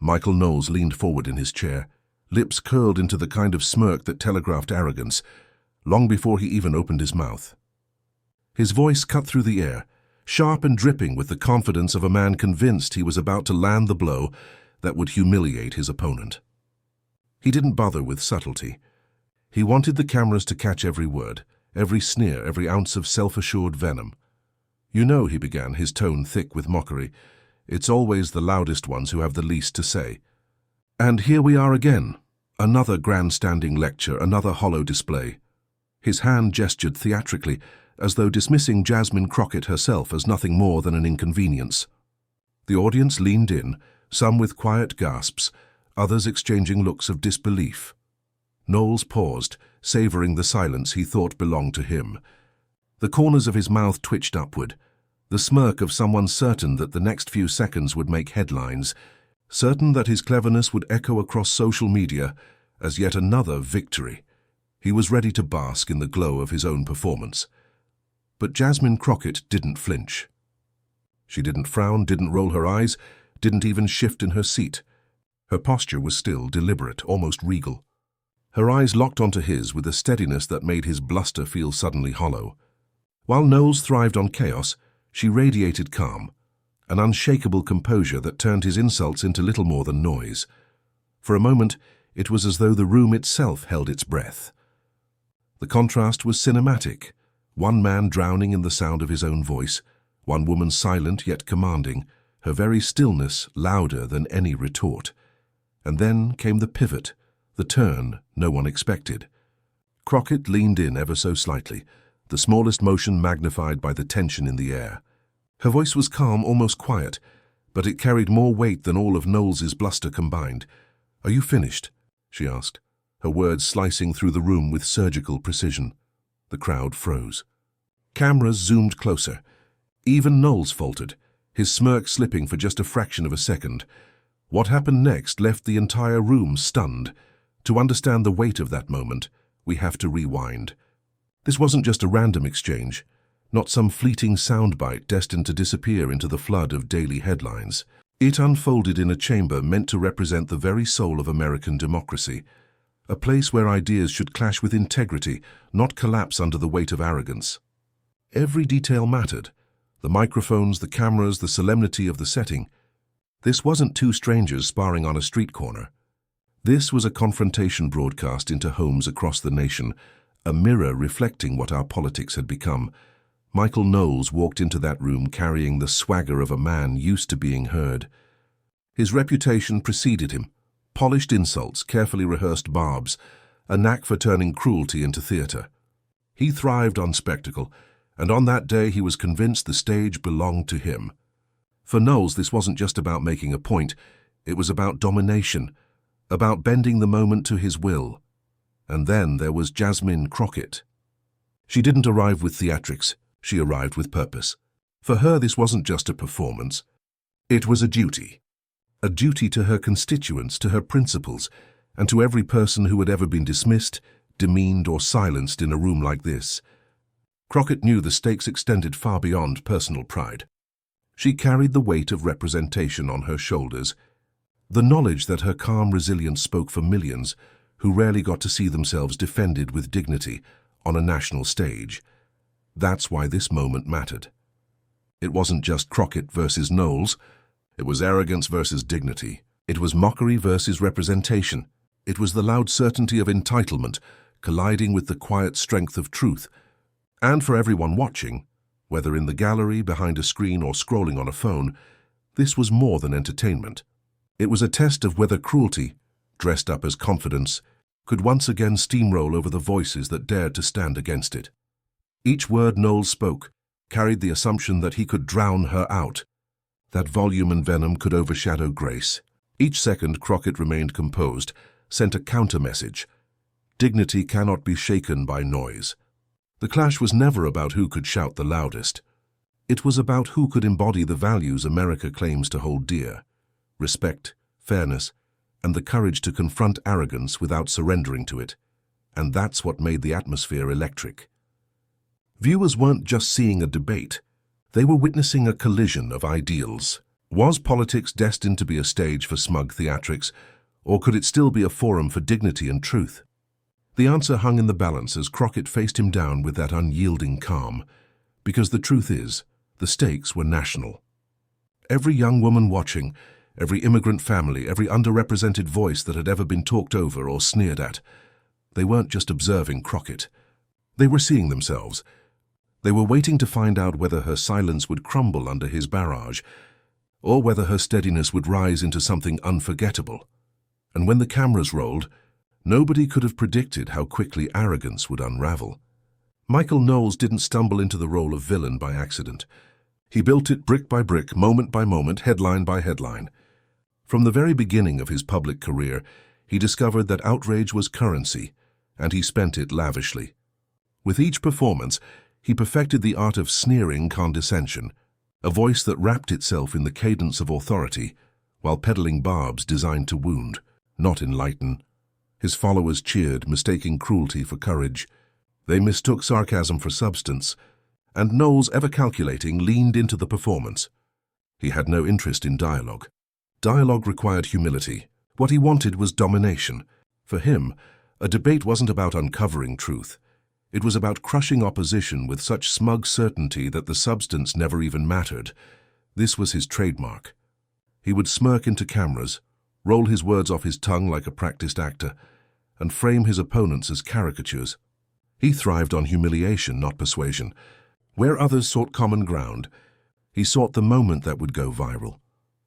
Michael Knowles leaned forward in his chair, lips curled into the kind of smirk that telegraphed arrogance, long before he even opened his mouth. His voice cut through the air, sharp and dripping with the confidence of a man convinced he was about to land the blow that would humiliate his opponent. He didn't bother with subtlety. He wanted the cameras to catch every word, every sneer, every ounce of self-assured venom. "You know," he began, his tone thick with mockery, "it's always the loudest ones who have the least to say. And here we are again, another grandstanding lecture, another hollow display." His hand gestured theatrically, as though dismissing Jasmine Crockett herself as nothing more than an inconvenience. The audience leaned in, some with quiet gasps, others exchanging looks of disbelief. Knowles paused, savoring the silence he thought belonged to him. The corners of his mouth twitched upward, the smirk of someone certain that the next few seconds would make headlines, certain that his cleverness would echo across social media as yet another victory. He was ready to bask in the glow of his own performance. But Jasmine Crockett didn't flinch. She didn't frown, didn't roll her eyes, didn't even shift in her seat. Her posture was still deliberate, almost regal. Her eyes locked onto his with a steadiness that made his bluster feel suddenly hollow. While Knowles thrived on chaos, she radiated calm, an unshakable composure that turned his insults into little more than noise. For a moment, it was as though the room itself held its breath. The contrast was cinematic, one man drowning in the sound of his own voice, one woman silent yet commanding, her very stillness louder than any retort. And then came the pivot, the turn no one expected. Crockett leaned in ever so slightly, the smallest motion magnified by the tension in the air. Her voice was calm, almost quiet, but it carried more weight than all of Knowles's bluster combined. "Are you finished?" she asked, her words slicing through the room with surgical precision. The crowd froze. Cameras zoomed closer. Even Knowles faltered, his smirk slipping for just a fraction of a second. What happened next left the entire room stunned. To understand the weight of that moment, we have to rewind. This wasn't just a random exchange, not some fleeting soundbite destined to disappear into the flood of daily headlines. It unfolded in a chamber meant to represent the very soul of American democracy, a place where ideas should clash with integrity, not collapse under the weight of arrogance. Every detail mattered. The microphones, the cameras, the solemnity of the setting. This wasn't two strangers sparring on a street corner. This was a confrontation broadcast into homes across the nation, a mirror reflecting what our politics had become. Michael Knowles walked into that room carrying the swagger of a man used to being heard. His reputation preceded him. Polished insults, carefully rehearsed barbs, a knack for turning cruelty into theater. He thrived on spectacle, and on that day he was convinced the stage belonged to him. For Knowles, this wasn't just about making a point, it was about domination, about bending the moment to his will. And then there was Jasmine Crockett. She didn't arrive with theatrics, she arrived with purpose. For her, this wasn't just a performance. It was a duty to her constituents, to her principles, and to every person who had ever been dismissed, demeaned, or silenced in a room like this. Crockett knew the stakes extended far beyond personal pride. She carried the weight of representation on her shoulders, the knowledge that her calm resilience spoke for millions who rarely got to see themselves defended with dignity on a national stage. That's why this moment mattered. It wasn't just Crockett versus Knowles. It was arrogance versus dignity. It was mockery versus representation. It was the loud certainty of entitlement colliding with the quiet strength of truth. And for everyone watching, whether in the gallery, behind a screen, or scrolling on a phone, this was more than entertainment. It was a test of whether cruelty, dressed up as confidence, could once again steamroll over the voices that dared to stand against it. Each word Knowles spoke carried the assumption that he could drown her out, that volume and venom could overshadow grace. Each second Crockett remained composed, sent a counter-message. Dignity cannot be shaken by noise. The clash was never about who could shout the loudest. It was about who could embody the values America claims to hold dear: respect, fairness, and the courage to confront arrogance without surrendering to it. And that's what made the atmosphere electric. Viewers weren't just seeing a debate. They were witnessing a collision of ideals. Was politics destined to be a stage for smug theatrics, or could it still be a forum for dignity and truth? The answer hung in the balance as Crockett faced him down with that unyielding calm, because the truth is, the stakes were national. Every young woman watching, every immigrant family, every underrepresented voice that had ever been talked over or sneered at, they weren't just observing Crockett. They were seeing themselves. They were waiting to find out whether her silence would crumble under his barrage, or whether her steadiness would rise into something unforgettable. And when the cameras rolled, nobody could have predicted how quickly arrogance would unravel. Michael Knowles didn't stumble into the role of villain by accident. He built it brick by brick, moment by moment, headline by headline. From the very beginning of his public career, he discovered that outrage was currency, and he spent it lavishly. With each performance, he perfected the art of sneering condescension, a voice that wrapped itself in the cadence of authority, while peddling barbs designed to wound, not enlighten. His followers cheered, mistaking cruelty for courage. They mistook sarcasm for substance, and Knowles, ever calculating, leaned into the performance. He had no interest in dialogue. Dialogue required humility. What he wanted was domination. For him, a debate wasn't about uncovering truth. It was about crushing opposition with such smug certainty that the substance never even mattered. This was his trademark. He would smirk into cameras, roll his words off his tongue like a practiced actor, and frame his opponents as caricatures. He thrived on humiliation, not persuasion. Where others sought common ground, he sought the moment that would go viral,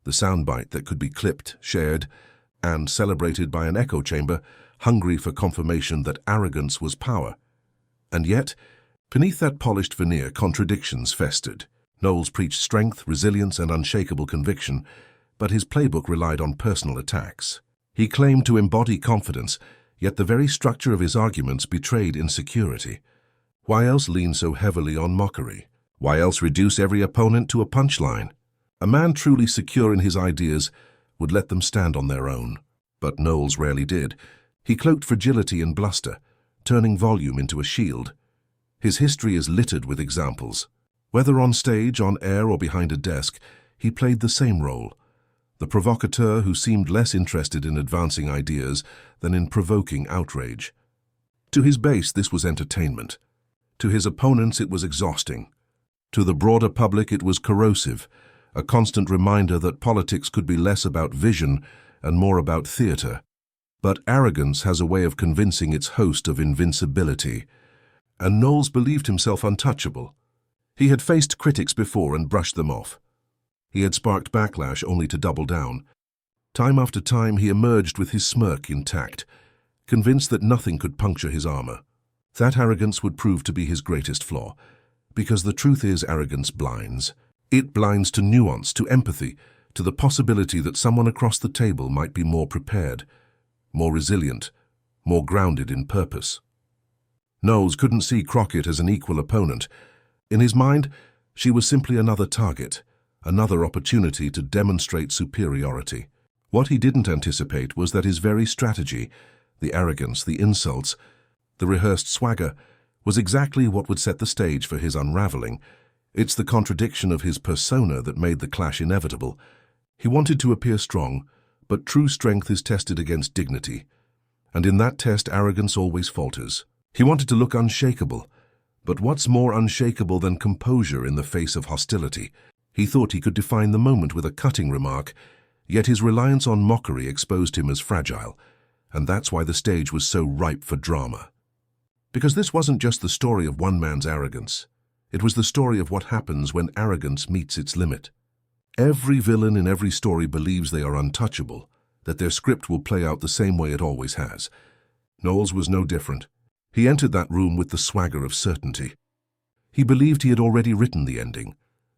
the soundbite that could be clipped, shared, and celebrated by an echo chamber hungry for confirmation that arrogance was power. And yet, beneath that polished veneer, contradictions festered. Knowles preached strength, resilience, and unshakable conviction, but his playbook relied on personal attacks. He claimed to embody confidence, yet the very structure of his arguments betrayed insecurity. Why else lean so heavily on mockery? Why else reduce every opponent to a punchline? A man truly secure in his ideas would let them stand on their own. But Knowles rarely did. He cloaked fragility in bluster, turning volume into a shield. His history is littered with examples. Whether on stage, on air, or behind a desk, he played the same role. The provocateur who seemed less interested in advancing ideas than in provoking outrage. To his base, this was entertainment. To his opponents, it was exhausting. To the broader public, it was corrosive, a constant reminder that politics could be less about vision and more about theater. But arrogance has a way of convincing its host of invincibility, and Knowles believed himself untouchable. He had faced critics before and brushed them off. He had sparked backlash only to double down. Time after time he emerged with his smirk intact, convinced that nothing could puncture his armor. That arrogance would prove to be his greatest flaw, because the truth is arrogance blinds. It blinds to nuance, to empathy, to the possibility that someone across the table might be more prepared, more resilient, more grounded in purpose. Knowles couldn't see Crockett as an equal opponent. In his mind, she was simply another target, another opportunity to demonstrate superiority. What he didn't anticipate was that his very strategy, the arrogance, the insults, the rehearsed swagger, was exactly what would set the stage for his unraveling. It's the contradiction of his persona that made the clash inevitable. He wanted to appear strong, but true strength is tested against dignity, and in that test arrogance always falters. He wanted to look unshakable, but what's more unshakable than composure in the face of hostility? He thought he could define the moment with a cutting remark, yet his reliance on mockery exposed him as fragile, and that's why the stage was so ripe for drama. Because this wasn't just the story of one man's arrogance. It was the story of what happens when arrogance meets its limit. Every villain in every story believes they are untouchable, that their script will play out the same way it always has. Knowles was no different. He entered that room with the swagger of certainty. He believed he had already written the ending,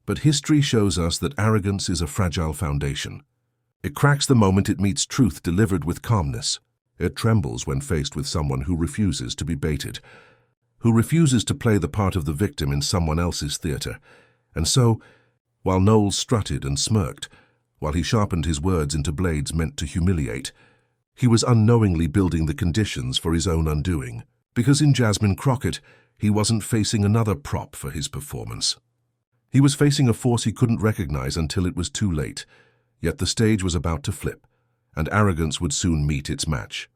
but history shows us that arrogance is a fragile foundation. It cracks the moment it meets truth delivered with calmness. It trembles when faced with someone who refuses to be baited, who refuses to play the part of the victim in someone else's theater. And so, while Knowles strutted and smirked, while he sharpened his words into blades meant to humiliate, he was unknowingly building the conditions for his own undoing. Because in Jasmine Crockett, he wasn't facing another prop for his performance. He was facing a force he couldn't recognize until it was too late, yet the stage was about to flip, and arrogance would soon meet its match.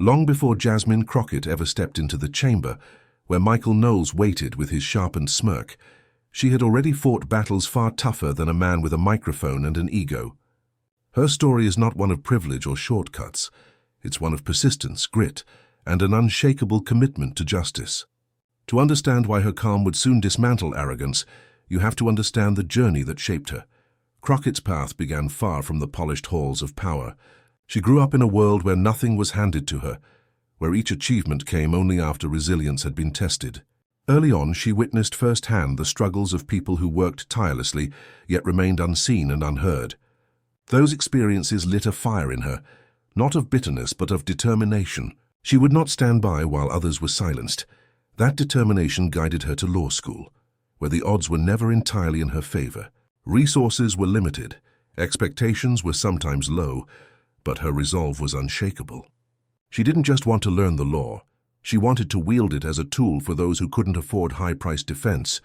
Long before Jasmine Crockett ever stepped into the chamber, where Michael Knowles waited with his sharpened smirk, she had already fought battles far tougher than a man with a microphone and an ego. Her story is not one of privilege or shortcuts. It's one of persistence, grit, and an unshakable commitment to justice. To understand why her calm would soon dismantle arrogance, you have to understand the journey that shaped her. Crockett's path began far from the polished halls of power. She grew up in a world where nothing was handed to her, where each achievement came only after resilience had been tested. Early on, she witnessed firsthand the struggles of people who worked tirelessly, yet remained unseen and unheard. Those experiences lit a fire in her, not of bitterness but of determination. She would not stand by while others were silenced. That determination guided her to law school, where the odds were never entirely in her favor. Resources were limited, expectations were sometimes low, but her resolve was unshakable. She didn't just want to learn the law, she wanted to wield it as a tool for those who couldn't afford high-priced defense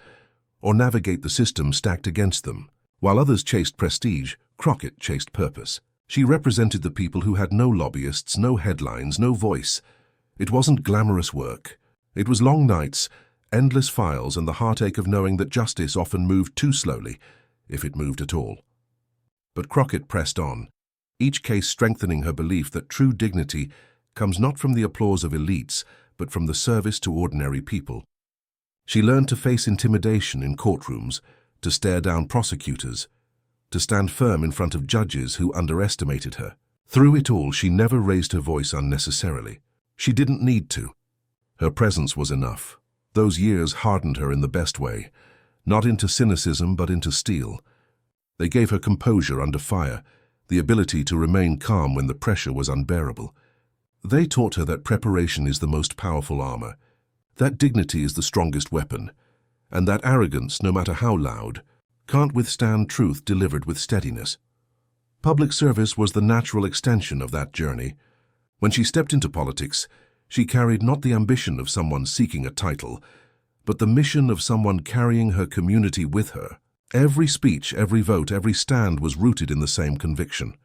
or navigate the system stacked against them. While others chased prestige, Crockett chased purpose. She represented the people who had no lobbyists, no headlines, no voice. It wasn't glamorous work. It was long nights, endless files, and the heartache of knowing that justice often moved too slowly, if it moved at all. But Crockett pressed on, each case strengthening her belief that true dignity comes not from the applause of elites, but from the service to ordinary people. She learned to face intimidation in courtrooms, to stare down prosecutors, to stand firm in front of judges who underestimated her. Through it all, she never raised her voice unnecessarily. She didn't need to. Her presence was enough. Those years hardened her in the best way, not into cynicism but into steel. They gave her composure under fire, the ability to remain calm when the pressure was unbearable. They taught her that preparation is the most powerful armor, that dignity is the strongest weapon, and that arrogance, no matter how loud, can't withstand truth delivered with steadiness. Public service was the natural extension of that journey. When she stepped into politics, she carried not the ambition of someone seeking a title, but the mission of someone carrying her community with her. Every speech, every vote, every stand was rooted in the same conviction.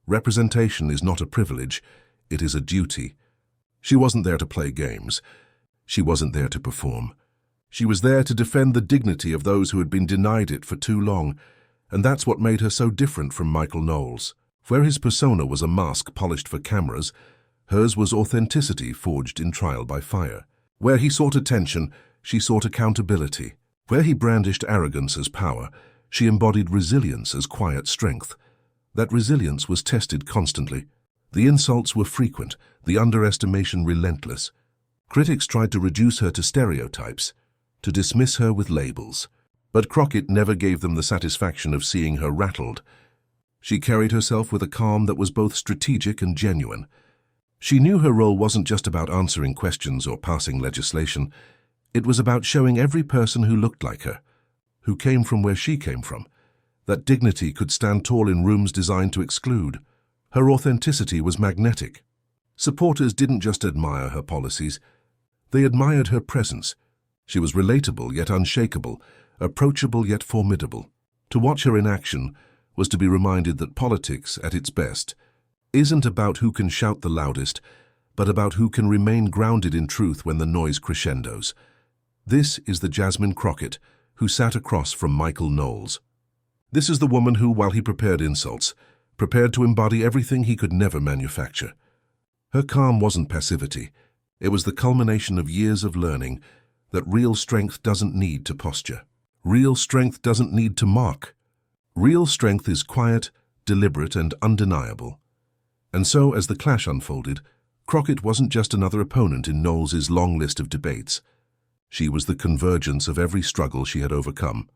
Representation is not a privilege, it is a duty. She wasn't there to play games. She wasn't there to perform. She was there to defend the dignity of those who had been denied it for too long, and that's what made her so different from Michael Knowles. Where his persona was a mask polished for cameras, hers was authenticity forged in trial by fire. Where he sought attention, she sought accountability. Where he brandished arrogance as power, she embodied resilience as quiet strength. That resilience was tested constantly. The insults were frequent, the underestimation relentless. Critics tried to reduce her to stereotypes, to dismiss her with labels. But Crockett never gave them the satisfaction of seeing her rattled. She carried herself with a calm that was both strategic and genuine. She knew her role wasn't just about answering questions or passing legislation. It was about showing every person who looked like her, who came from where she came from, that dignity could stand tall in rooms designed to exclude. Her authenticity was magnetic. Supporters didn't just admire her policies, they admired her presence. She was relatable yet unshakable, approachable yet formidable. To watch her in action was to be reminded that politics, at its best, isn't about who can shout the loudest, but about who can remain grounded in truth when the noise crescendos. This is the Jasmine Crockett who sat across from Michael Knowles. This is the woman who, while he prepared insults, prepared to embody everything he could never manufacture. Her calm wasn't passivity. It was the culmination of years of learning that real strength doesn't need to posture. Real strength doesn't need to mock. Real strength is quiet, deliberate, and undeniable. And so, as the clash unfolded, Crockett wasn't just another opponent in Knowles's long list of debates. She was the convergence of every struggle she had overcome,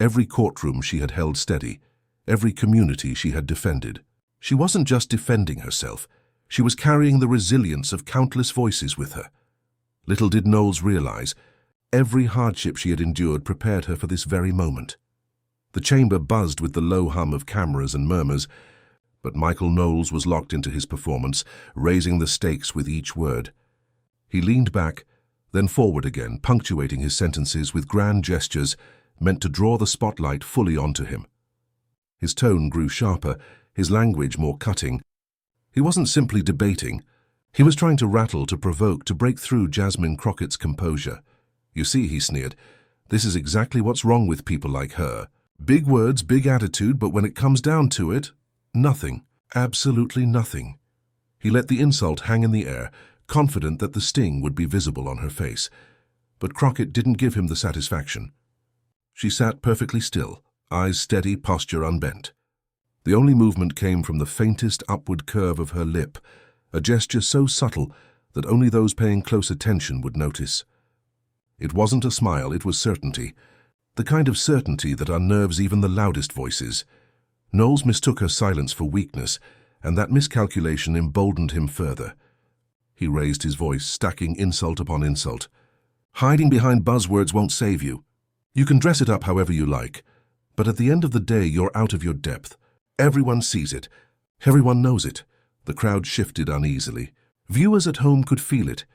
every courtroom she had held steady, every community she had defended. She wasn't just defending herself, she was carrying the resilience of countless voices with her. Little did Knowles realize, every hardship she had endured prepared her for this very moment. The chamber buzzed with the low hum of cameras and murmurs, but Michael Knowles was locked into his performance, raising the stakes with each word. He leaned back, then forward again, punctuating his sentences with grand gestures, meant to draw the spotlight fully onto him. His tone grew sharper, his language more cutting. He wasn't simply debating. He was trying to rattle, to provoke, to break through Jasmine Crockett's composure. "You see," he sneered, "this is exactly what's wrong with people like her. Big words, big attitude, but when it comes down to it, nothing. Absolutely nothing." He let the insult hang in the air, confident that the sting would be visible on her face. But Crockett didn't give him the satisfaction. She sat perfectly still, eyes steady, posture unbent. The only movement came from the faintest upward curve of her lip, a gesture so subtle that only those paying close attention would notice. It wasn't a smile, it was certainty, the kind of certainty that unnerves even the loudest voices. Knowles mistook her silence for weakness, and that miscalculation emboldened him further. He raised his voice, stacking insult upon insult. "Hiding behind buzzwords won't save you. You can dress it up however you like, but at the end of the day you're out of your depth. Everyone sees it. Everyone knows it." The crowd shifted uneasily. Viewers at home could feel it.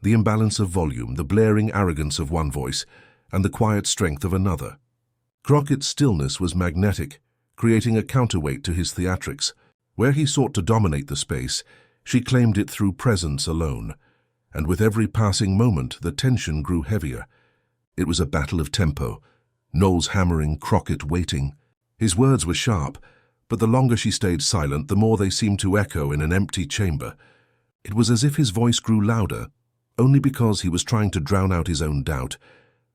The imbalance of volume, the blaring arrogance of one voice, and the quiet strength of another. Crockett's stillness was magnetic, creating a counterweight to his theatrics. Where he sought to dominate the space, she claimed it through presence alone. And with every passing moment, the tension grew heavier. It was a battle of tempo. Knowles hammering, Crockett waiting. His words were sharp, but the longer she stayed silent, the more they seemed to echo in an empty chamber. It was as if his voice grew louder, only because he was trying to drown out his own doubt.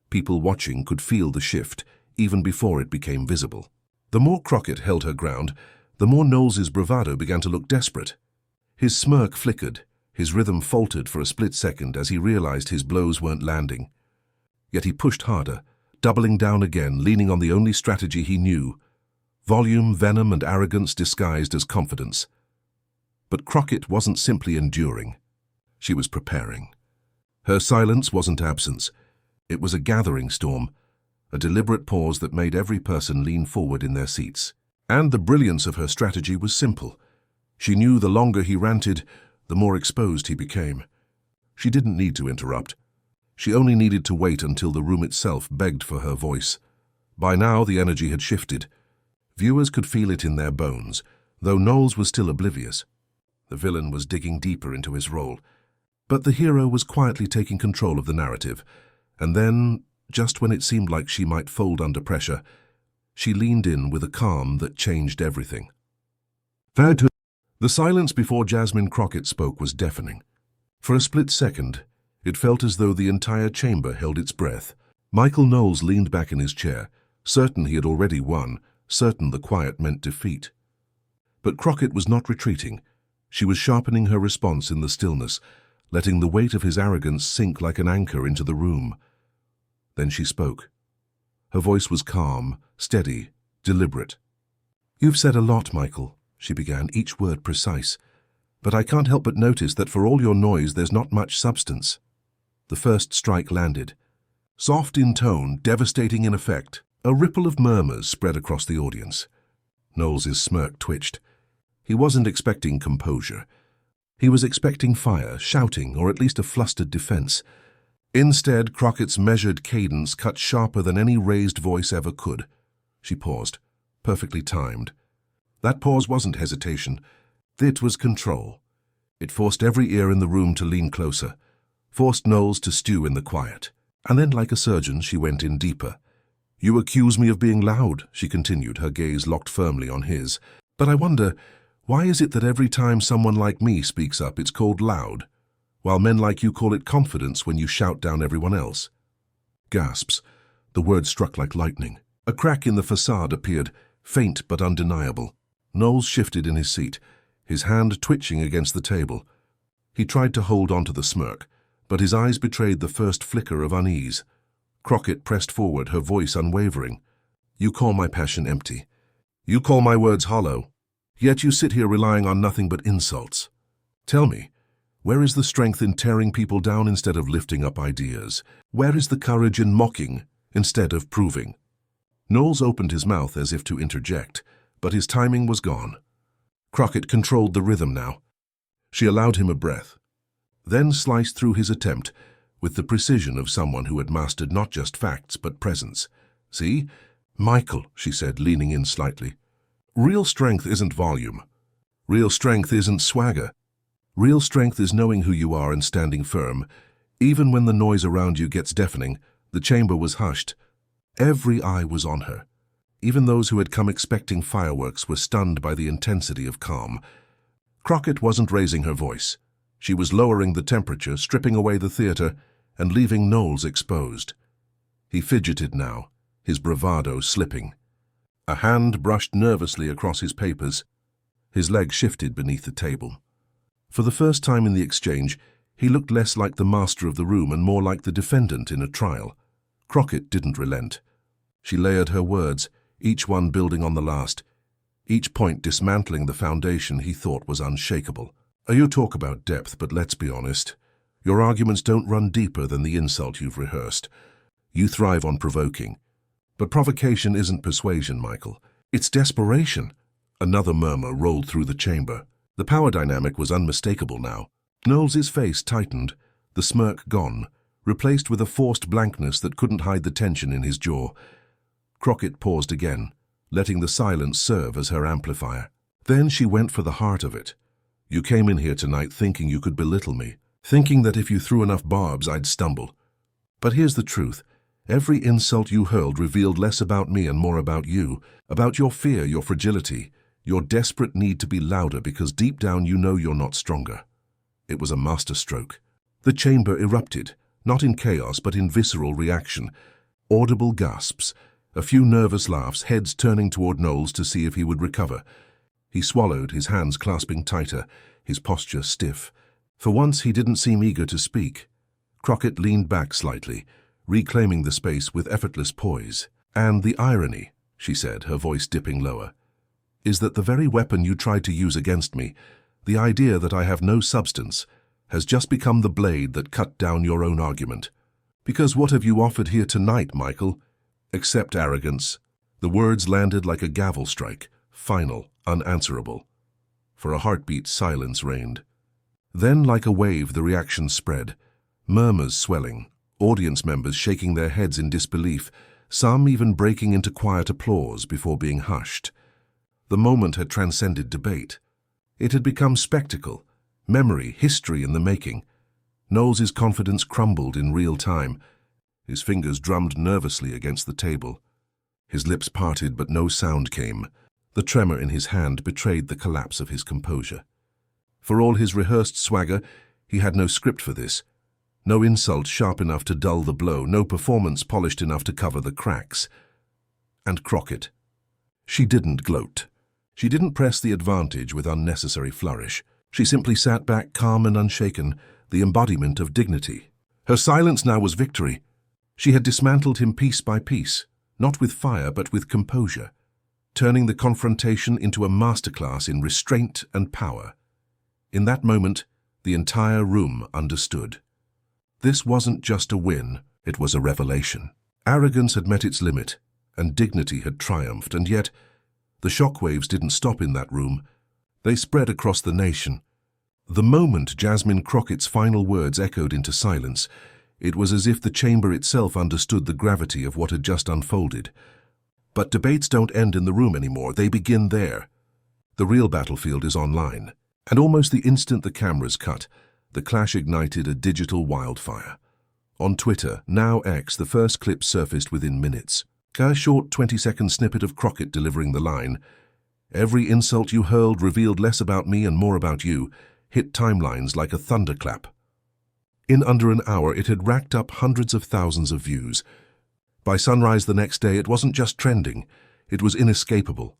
People watching could feel the shift, even before it became visible. The more Crockett held her ground, the more Knowles's bravado began to look desperate. His smirk flickered, his rhythm faltered for a split second as he realized his blows weren't landing. Yet he pushed harder, doubling down again, leaning on the only strategy he knew: volume, venom, and arrogance disguised as confidence. But Crockett wasn't simply enduring. She was preparing. Her silence wasn't absence. It was a gathering storm, a deliberate pause that made every person lean forward in their seats. And the brilliance of her strategy was simple. She knew the longer he ranted, the more exposed he became. She didn't need to interrupt. She only needed to wait until the room itself begged for her voice. By now the energy had shifted. Viewers could feel it in their bones, though Knowles was still oblivious. The villain was digging deeper into his role. But the hero was quietly taking control of the narrative. And then, just when it seemed like she might fold under pressure, she leaned in with a calm that changed everything. The silence before Jasmine Crockett spoke was deafening. For a split second, it felt as though the entire chamber held its breath. Michael Knowles leaned back in his chair, certain he had already won, certain the quiet meant defeat. But Crockett was not retreating. She was sharpening her response in the stillness, letting the weight of his arrogance sink like an anchor into the room. Then she spoke. Her voice was calm, steady, deliberate. "You've said a lot, Michael," she began, each word precise. "But I can't help but notice that for all your noise, there's not much substance." The first strike landed. Soft in tone, devastating in effect, a ripple of murmurs spread across the audience. Knowles's smirk twitched. He wasn't expecting composure. He was expecting fire, shouting, or at least a flustered defense. Instead, Crockett's measured cadence cut sharper than any raised voice ever could. She paused, perfectly timed. That pause wasn't hesitation. It was control. It forced every ear in the room to lean closer, forced Knowles to stew in the quiet. And then, like a surgeon, she went in deeper. "You accuse me of being loud," she continued, her gaze locked firmly on his. "But I wonder, why is it that every time someone like me speaks up, it's called loud, while men like you call it confidence when you shout down everyone else?" Gasps. The words struck like lightning. A crack in the facade appeared, faint but undeniable. Knowles shifted in his seat, his hand twitching against the table. He tried to hold on to the smirk, but his eyes betrayed the first flicker of unease. Crockett pressed forward, her voice unwavering. "You call my passion empty. You call my words hollow. Yet you sit here relying on nothing but insults. Tell me, where is the strength in tearing people down instead of lifting up ideas? Where is the courage in mocking instead of proving?" Knowles opened his mouth as if to interject, but his timing was gone. Crockett controlled the rhythm now. She allowed him a breath, then sliced through his attempt with the precision of someone who had mastered not just facts but presence. See? Michael, she said, leaning in slightly. Real strength isn't volume. Real strength isn't swagger. Real strength is knowing who you are and standing firm. Even when the noise around you gets deafening, the chamber was hushed. Every eye was on her. Even those who had come expecting fireworks were stunned by the intensity of calm. Crockett wasn't raising her voice. She was lowering the temperature, stripping away the theater, and leaving Knowles exposed. He fidgeted now, his bravado slipping. A hand brushed nervously across his papers. His leg shifted beneath the table. For the first time in the exchange, he looked less like the master of the room and more like the defendant in a trial. Crockett didn't relent. She layered her words, each one building on the last, each point dismantling the foundation he thought was unshakable. You talk about depth, but let's be honest. Your arguments don't run deeper than the insult you've rehearsed. You thrive on provoking. But provocation isn't persuasion, Michael. It's desperation. Another murmur rolled through the chamber. The power dynamic was unmistakable now. Knowles's face tightened, the smirk gone, replaced with a forced blankness that couldn't hide the tension in his jaw. Crockett paused again, letting the silence serve as her amplifier. Then she went for the heart of it. You came in here tonight thinking you could belittle me, thinking that if you threw enough barbs I'd stumble. But here's the truth. Every insult you hurled revealed less about me and more about you, about your fear, your fragility, your desperate need to be louder because deep down you know you're not stronger. It was a masterstroke. The chamber erupted, not in chaos but in visceral reaction. Audible gasps, a few nervous laughs, heads turning toward Knowles to see if he would recover. He swallowed, his hands clasping tighter, his posture stiff. For once he didn't seem eager to speak. Crockett leaned back slightly, reclaiming the space with effortless poise. And the irony, she said, her voice dipping lower, is that the very weapon you tried to use against me, the idea that I have no substance, has just become the blade that cut down your own argument. Because what have you offered here tonight, Michael? Except arrogance. The words landed like a gavel strike, final, unanswerable. For a heartbeat, silence reigned. Then, like a wave, the reaction spread. Murmurs swelling, audience members shaking their heads in disbelief, some even breaking into quiet applause before being hushed. The moment had transcended debate. It had become spectacle, memory, history in the making. Knowles's confidence crumbled in real time. His fingers drummed nervously against the table. His lips parted, but no sound came. The tremor in his hand betrayed the collapse of his composure. For all his rehearsed swagger, he had no script for this. No insult sharp enough to dull the blow, no performance polished enough to cover the cracks. And Crockett. She didn't gloat. She didn't press the advantage with unnecessary flourish. She simply sat back calm and unshaken, the embodiment of dignity. Her silence now was victory. She had dismantled him piece by piece, not with fire but with composure, turning the confrontation into a masterclass in restraint and power. In that moment, the entire room understood. This wasn't just a win, it was a revelation. Arrogance had met its limit, and dignity had triumphed, and yet the shockwaves didn't stop in that room. They spread across the nation. The moment Jasmine Crockett's final words echoed into silence, it was as if the chamber itself understood the gravity of what had just unfolded. But debates don't end in the room anymore, they begin there. The real battlefield is online, and almost the instant the cameras cut, the clash ignited a digital wildfire. On Twitter, now X, the first clip surfaced within minutes. A short 20-second snippet of Crockett delivering the line, "Every insult you hurled revealed less about me and more about you," hit timelines like a thunderclap. In under an hour, it had racked up hundreds of thousands of views. By sunrise the next day, it wasn't just trending, it was inescapable.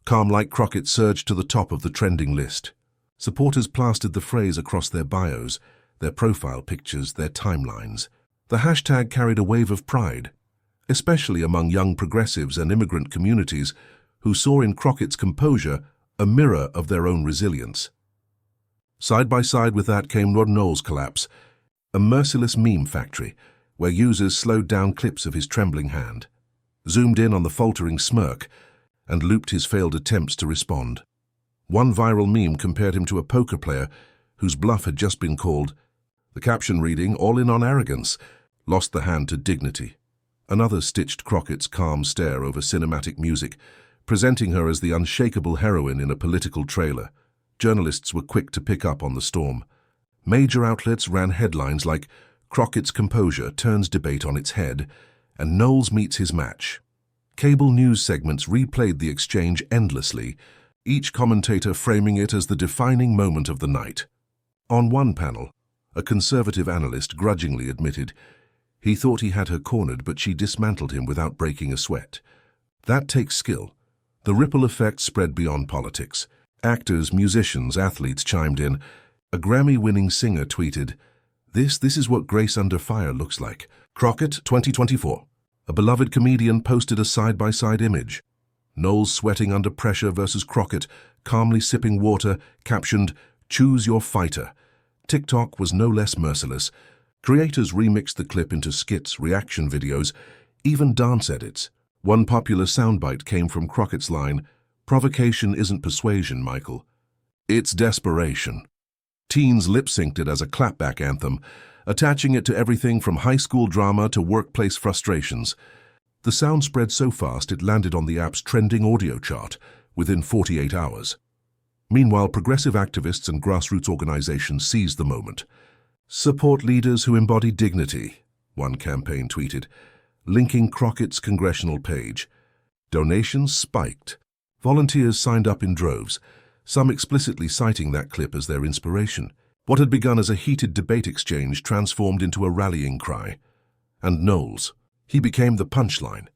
Calm like Crockett surged to the top of the trending list. Supporters plastered the phrase across their bios, their profile pictures, their timelines. The hashtag carried a wave of pride, especially among young progressives and immigrant communities who saw in Crockett's composure a mirror of their own resilience. Side by side with that came Knowles' collapse, a merciless meme factory where users slowed down clips of his trembling hand, zoomed in on the faltering smirk, and looped his failed attempts to respond. One viral meme compared him to a poker player whose bluff had just been called. The caption reading, "All in on arrogance," lost the hand to dignity. Another stitched Crockett's calm stare over cinematic music, presenting her as the unshakable heroine in a political trailer. Journalists were quick to pick up on the storm. Major outlets ran headlines like "Crockett's composure turns debate on its head" and "Knowles meets his match." Cable news segments replayed the exchange endlessly, each commentator framing it as the defining moment of the night. On one panel, a conservative analyst grudgingly admitted he thought he had her cornered, but she dismantled him without breaking a sweat. That takes skill. The ripple effect spread beyond politics. Actors, musicians, athletes chimed in. A Grammy-winning singer tweeted, This is what grace under fire looks like. Crockett, 2024. A beloved comedian posted a side-by-side image. Knowles sweating under pressure versus Crockett, calmly sipping water, captioned, "Choose your fighter." TikTok was no less merciless. Creators remixed the clip into skits, reaction videos, even dance edits. One popular soundbite came from Crockett's line, "Provocation isn't persuasion, Michael. It's desperation." Teens lip-synced it as a clapback anthem, attaching it to everything from high school drama to workplace frustrations. The sound spread so fast it landed on the app's trending audio chart within 48 hours. Meanwhile, progressive activists and grassroots organizations seized the moment. "Support leaders who embody dignity," one campaign tweeted, linking Crockett's congressional page. Donations spiked. Volunteers signed up in droves, some explicitly citing that clip as their inspiration. What had begun as a heated debate exchange transformed into a rallying cry. And Knowles, he became the punchline.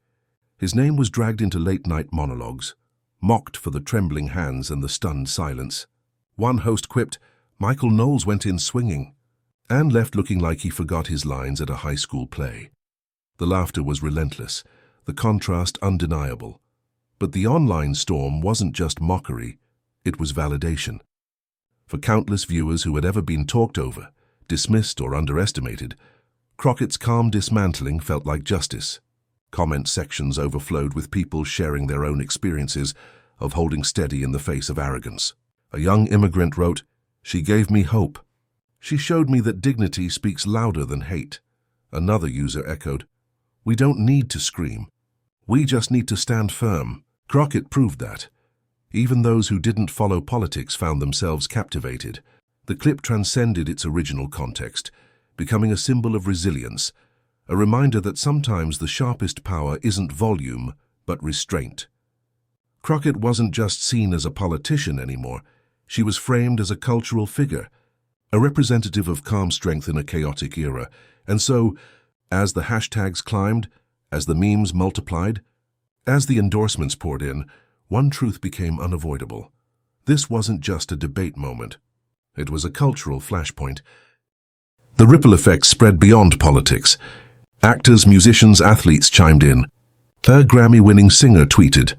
His name was dragged into late-night monologues, mocked for the trembling hands and the stunned silence. One host quipped, "Michael Knowles went in swinging," and left looking like he forgot his lines at a high school play. The laughter was relentless, the contrast undeniable. But the online storm wasn't just mockery, it was validation. For countless viewers who had ever been talked over, dismissed or underestimated, Crockett's calm dismantling felt like justice. Comment sections overflowed with people sharing their own experiences of holding steady in the face of arrogance. A young immigrant wrote, "She gave me hope. She showed me that dignity speaks louder than hate." Another user echoed, "We don't need to scream. We just need to stand firm." Crockett proved that. Even those who didn't follow politics found themselves captivated. The clip transcended its original context, becoming a symbol of resilience, a reminder that sometimes the sharpest power isn't volume, but restraint. Crockett wasn't just seen as a politician anymore. She was framed as a cultural figure, a representative of calm strength in a chaotic era. And so, as the hashtags climbed, as the memes multiplied, as the endorsements poured in, one truth became unavoidable. This wasn't just a debate moment. It was a cultural flashpoint. The ripple effect spread beyond politics. Actors, musicians, athletes chimed in. A Grammy-winning singer tweeted,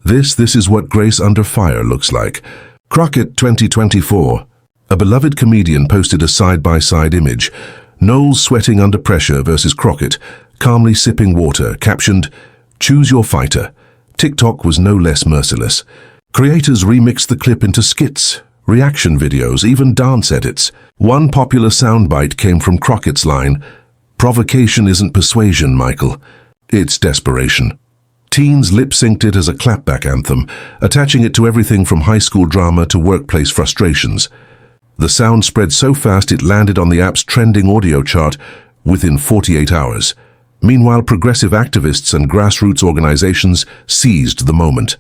This is what grace under fire looks like. Crockett 2024. A beloved comedian posted a side-by-side image. Knowles sweating under pressure versus Crockett, calmly sipping water, captioned, "Choose your fighter." TikTok was no less merciless. Creators remixed the clip into skits, reaction videos, even dance edits. One popular soundbite came from Crockett's line, "Provocation isn't persuasion, Michael. It's desperation." Teens lip-synced it as a clapback anthem, attaching it to everything from high school drama to workplace frustrations. The sound spread so fast it landed on the app's trending audio chart within 48 hours. Meanwhile, progressive activists and grassroots organizations seized the moment.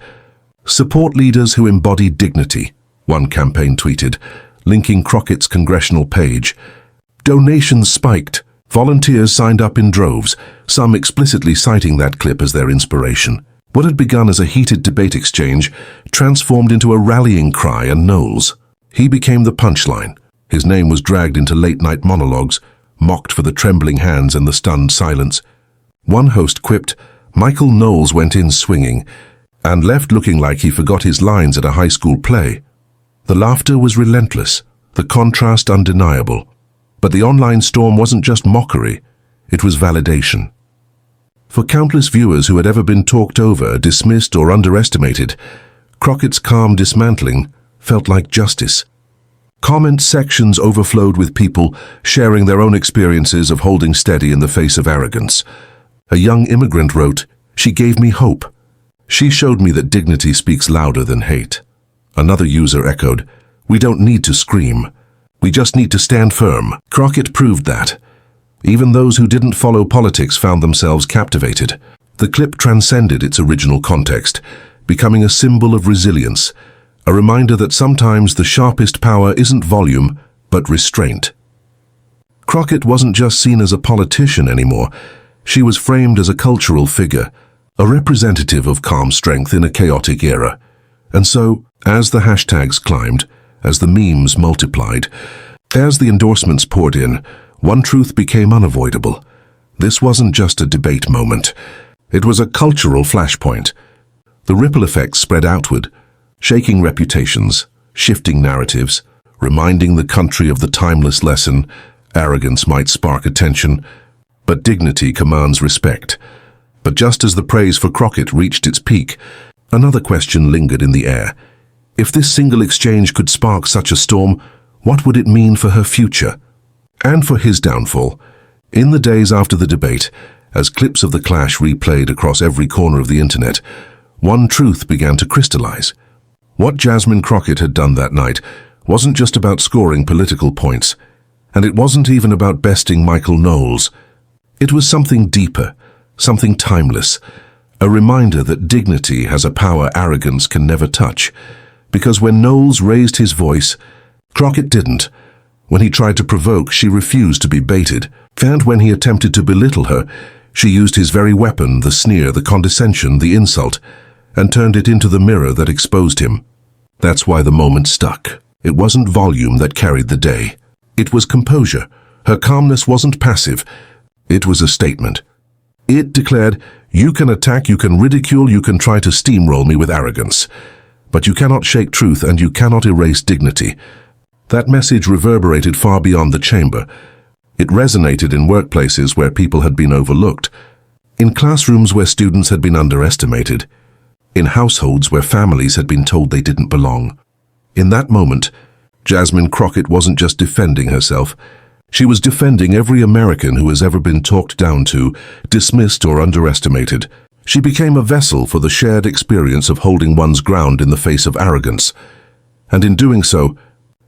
"Support leaders who embody dignity," one campaign tweeted, linking Crockett's congressional page. Donations spiked. Volunteers signed up in droves, some explicitly citing that clip as their inspiration. What had begun as a heated debate exchange transformed into a rallying cry, and Knowles, he became the punchline. His name was dragged into late-night monologues, mocked for the trembling hands and the stunned silence. One host quipped, "Michael Knowles went in swinging," and left looking like he forgot his lines at a high school play. The laughter was relentless, the contrast undeniable. But the online storm wasn't just mockery, it was validation. For countless viewers who had ever been talked over, dismissed or underestimated, Crockett's calm dismantling felt like justice. Comment sections overflowed with people sharing their own experiences of holding steady in the face of arrogance. A young immigrant wrote, "She gave me hope. She showed me that dignity speaks louder than hate." Another user echoed, "We don't need to scream. We just need to stand firm." Crockett proved that. Even those who didn't follow politics found themselves captivated. The clip transcended its original context, becoming a symbol of resilience, a reminder that sometimes the sharpest power isn't volume, but restraint. Crockett wasn't just seen as a politician anymore. She was framed as a cultural figure, a representative of calm strength in a chaotic era. And so, as the hashtags climbed, as the memes multiplied, as the endorsements poured in, one truth became unavoidable. This wasn't just a debate moment. It was a cultural flashpoint. The ripple effects spread outward, shaking reputations, shifting narratives, reminding the country of the timeless lesson: arrogance might spark attention, but dignity commands respect. But just as the praise for Crockett reached its peak, another question lingered in the air. If this single exchange could spark such a storm, what would it mean for her future? And for his downfall? In the days after the debate, as clips of the clash replayed across every corner of the internet, one truth began to crystallize. What Jasmine Crockett had done that night wasn't just about scoring political points, and it wasn't even about besting Knowles. It was something deeper, something timeless, a reminder that dignity has a power arrogance can never touch. Because when Knowles raised his voice, Crockett didn't. When he tried to provoke, she refused to be baited. And when he attempted to belittle her, she used his very weapon, the sneer, the condescension, the insult, and turned it into the mirror that exposed him. That's why the moment stuck. It wasn't volume that carried the day. It was composure. Her calmness wasn't passive. It was a statement. It declared, "You can attack, you can ridicule, you can try to steamroll me with arrogance, but you cannot shake truth and you cannot erase dignity." That message reverberated far beyond the chamber. It resonated in workplaces where people had been overlooked, in classrooms where students had been underestimated, in households where families had been told they didn't belong. In that moment, Jasmine Crockett wasn't just defending herself. She was defending every American who has ever been talked down to, dismissed or underestimated. She became a vessel for the shared experience of holding one's ground in the face of arrogance. And in doing so,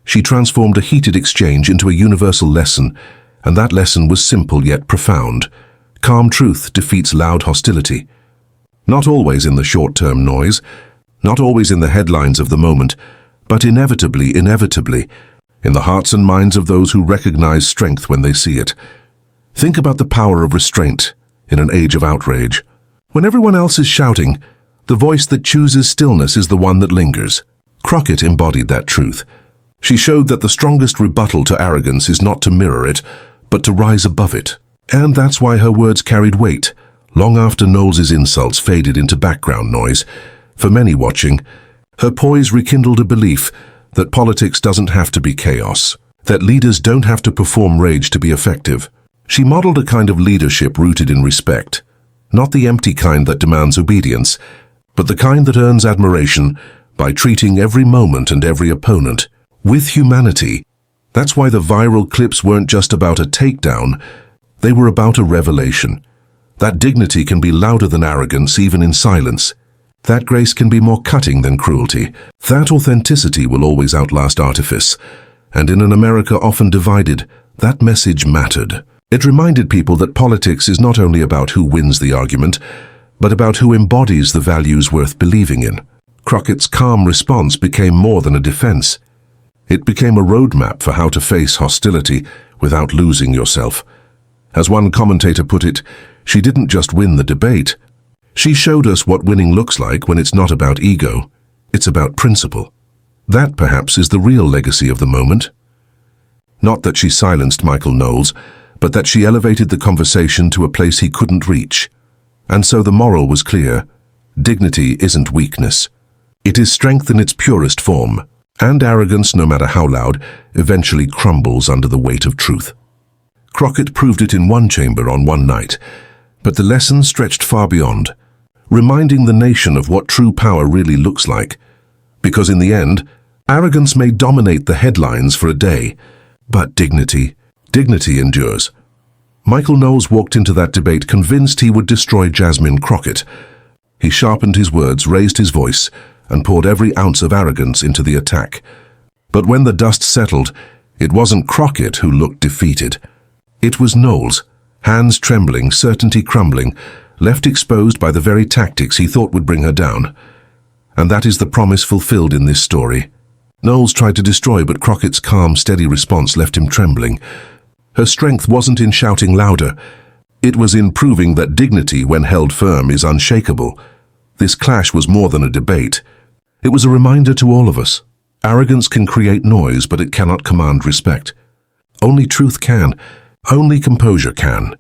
she transformed a heated exchange into a universal lesson, and that lesson was simple yet profound. Calm truth defeats loud hostility. Not always in the short-term noise, not always in the headlines of the moment, but inevitably, in the hearts and minds of those who recognize strength when they see it. Think about the power of restraint in an age of outrage. When everyone else is shouting, the voice that chooses stillness is the one that lingers. Crockett embodied that truth. She showed that the strongest rebuttal to arrogance is not to mirror it, but to rise above it. And that's why her words carried weight, long after Knowles' insults faded into background noise. For many watching, her poise rekindled a belief that politics doesn't have to be chaos, that leaders don't have to perform rage to be effective. She modeled a kind of leadership rooted in respect, not the empty kind that demands obedience, but the kind that earns admiration by treating every moment and every opponent with humanity. That's why the viral clips weren't just about a takedown, they were about a revelation. That dignity can be louder than arrogance even in silence. That grace can be more cutting than cruelty. That authenticity will always outlast artifice. And in an America often divided, that message mattered. It reminded people that politics is not only about who wins the argument, but about who embodies the values worth believing in. Crockett's calm response became more than a defense. It became a roadmap for how to face hostility without losing yourself. As one commentator put it, she didn't just win the debate. She showed us what winning looks like when it's not about ego, it's about principle. That, perhaps, is the real legacy of the moment. Not that she silenced Knowles, but that she elevated the conversation to a place he couldn't reach. And so the moral was clear. Dignity isn't weakness. It is strength in its purest form. And arrogance, no matter how loud, eventually crumbles under the weight of truth. Crockett proved it in one chamber on one night, but the lesson stretched far beyond, reminding the nation of what true power really looks like. Because in the end, arrogance may dominate the headlines for a day, but dignity endures. Michael Knowles walked into that debate convinced he would destroy Jasmine Crockett. He sharpened his words, raised his voice, and poured every ounce of arrogance into the attack. But when the dust settled, it wasn't Crockett who looked defeated. It was Knowles, hands trembling, certainty crumbling, left exposed by the very tactics he thought would bring her down. And that is the promise fulfilled in this story. Knowles tried to destroy, but Crockett's calm, steady response left him trembling. Her strength wasn't in shouting louder. It was in proving that dignity, when held firm, is unshakable. This clash was more than a debate. It was a reminder to all of us. Arrogance can create noise, but it cannot command respect. Only truth can. Only composure can.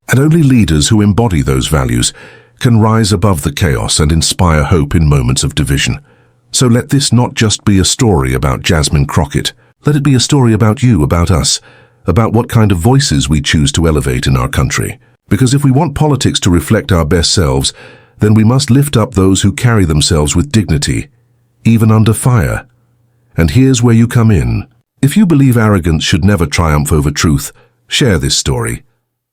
And only leaders who embody those values can rise above the chaos and inspire hope in moments of division. So let this not just be a story about Jasmine Crockett. Let it be a story about you, about us, about what kind of voices we choose to elevate in our country. Because if we want politics to reflect our best selves, then we must lift up those who carry themselves with dignity, even under fire. And here's where you come in. If you believe arrogance should never triumph over truth, share this story.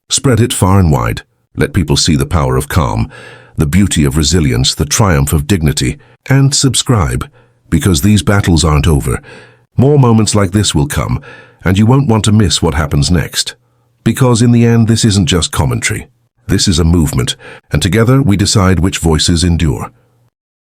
Spread it far and wide. Let people see the power of calm, the beauty of resilience, the triumph of dignity. And subscribe, because these battles aren't over. More moments like this will come, and you won't want to miss what happens next. Because in the end, this isn't just commentary. This is a movement, and together we decide which voices endure.